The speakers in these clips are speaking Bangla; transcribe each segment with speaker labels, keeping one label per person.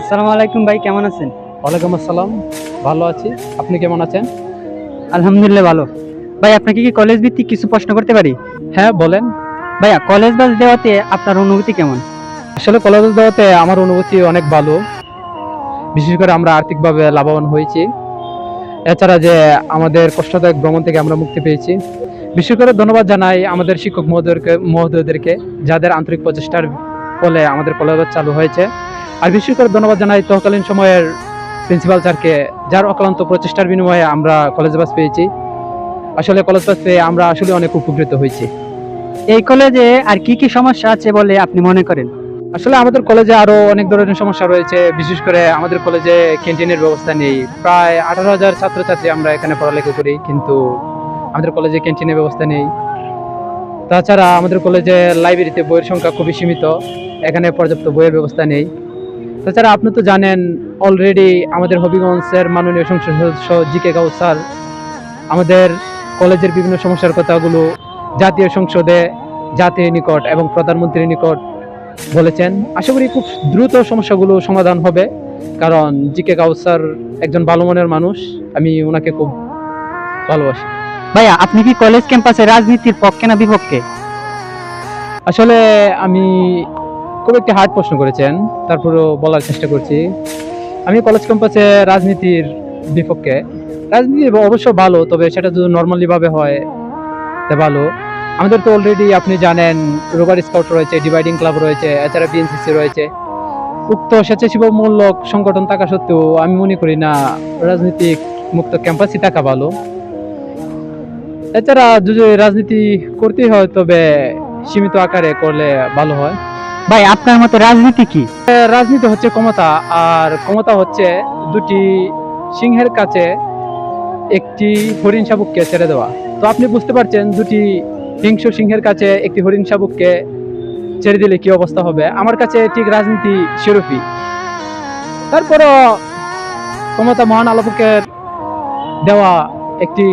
Speaker 1: আসসালামু আলাইকুম ভাই, কেমন আছেন?
Speaker 2: ওয়ালাইকুম আসসালাম। ভালো আছি। আপনি কেমন আছেন?
Speaker 1: আলহামদুলিল্লাহ ভালো। ভাই, আপনাকে কি কলেজ ভিত্তিক কিছু প্রশ্ন করতে পারি?
Speaker 2: হ্যাঁ, বলেন।
Speaker 1: ভাইয়া, কলেজ বাস দেওয়াতে আপনার অনুভূতি কেমন?
Speaker 2: আসলে কলেজ দেওয়াতে আমার অনুভূতি অনেক ভালো। বিশেষ করে আমরা আর্থিকভাবে লাভবান হয়েছি। এছাড়া যে আমাদের কষ্টদায়ক ভ্রমণ থেকে আমরা মুক্তি পেয়েছি। বিশেষ করে ধন্যবাদ জানাই আমাদের শিক্ষক মহোদয়দেরকে যাদের আন্তরিক প্রচেষ্টার ফলে আমাদের কলেজ বাস চালু হয়েছে। আর বিশেষ করে ধন্যবাদ জানাই তৎকালীন সময়ের প্রিন্সিপাল স্যারকে, যার অক্লান্ত প্রচেষ্টার বিনিময়ে আমরা কলেজ বাস পেয়েছি। আসলে কলেজ বাস পেয়ে আমরা আসলে অনেক উপকৃত হয়েছি।
Speaker 1: এই কলেজে আর কি কি সমস্যা আছে বলে আপনি মনে করেন?
Speaker 2: আসলে আমাদের কলেজে আরো অনেক ধরনের সমস্যা রয়েছে। বিশেষ করে আমাদের কলেজে ক্যান্টিনের ব্যবস্থা নেই। প্রায় 18,000 ছাত্রছাত্রী আমরা এখানে পড়ালেখা করি, কিন্তু আমাদের কলেজে ক্যান্টিনের ব্যবস্থা নেই। তাছাড়া আমাদের কলেজে লাইব্রেরিতে বইয়ের সংখ্যা খুবই সীমিত, এখানে পর্যাপ্ত বইয়ের ব্যবস্থা নেই। তাছাড়া আপনি তো জানেন অলরেডি আমাদের হবিগঞ্জের মাননীয় সংসদ সদস্য জি.কে. কাউসার স্যার আমাদের কলেজের বিভিন্ন সমস্যার কথাগুলো জাতীয় সংসদে, জাতির নিকট এবং প্রধানমন্ত্রীর নিকট বলেছেন। আশা করি খুব দ্রুত সমস্যাগুলো সমাধান হবে, কারণ জি.কে. কাউসার একজন ভালো মনের মানুষ। আমি ওনাকে খুব ভালোবাসি।
Speaker 1: ভাইয়া, আপনি কি কলেজ ক্যাম্পাসে রাজনীতির পক্ষে না বিপক্ষে?
Speaker 2: আসলে আমি খুব একটি হার্ড প্রশ্ন করেছেন, তারপরেও বলার চেষ্টা করছি। আমি কলেজ ক্যাম্পাসে রাজনীতির বিপক্ষে। রাজনীতি অবশ্য ভালো, তবে সেটা যদি নর্মালি ভাবে হয় তা ভালো। আমাদের তো অলরেডি আপনি জানেন রোভার স্কাউট রয়েছে, ডিভাইডিং ক্লাব রয়েছে, এছাড়া বিএনসিসি রয়েছে। উক্ত স্বেচ্ছাসেবকমূলক সংগঠন থাকা সত্ত্বেও আমি মনে করি না রাজনৈতিক মুক্ত ক্যাম্পাসই থাকা ভালো। এছাড়া যদি রাজনীতি করতেই হয় তবে সীমিত আকারে করলে ভালো হয়।
Speaker 1: ভাই, আপনার মতে রাজনীতি কি?
Speaker 2: রাজনীতি হচ্ছে ক্ষমতা, আর ক্ষমতা হচ্ছে দুটি সিংহের কাছে একটি হরিণ শাবককে ছেড়ে দেওয়া। তো আপনি বুঝতে পারছেন দুটি হিংস্র সিংহের কাছে একটি হরিণ শাবককে ছেড়ে দিলে কি অবস্থা হবে। আমার কাছে ঠিক রাজনীতি সেরূপই। তারপরও ক্ষমতা মহান আলোকের দেওয়া একটি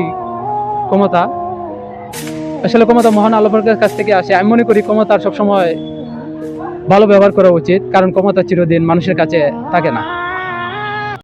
Speaker 2: ক্ষমতা। আসলে ক্ষমতা মহান আলোকের কাছ থেকে আসে। আমি মনে করি ক্ষমতার সবসময় ভালো ব্যবহার করা উচিত, কারণ ক্ষমতা চিরদিন মানুষের কাছে থাকে না।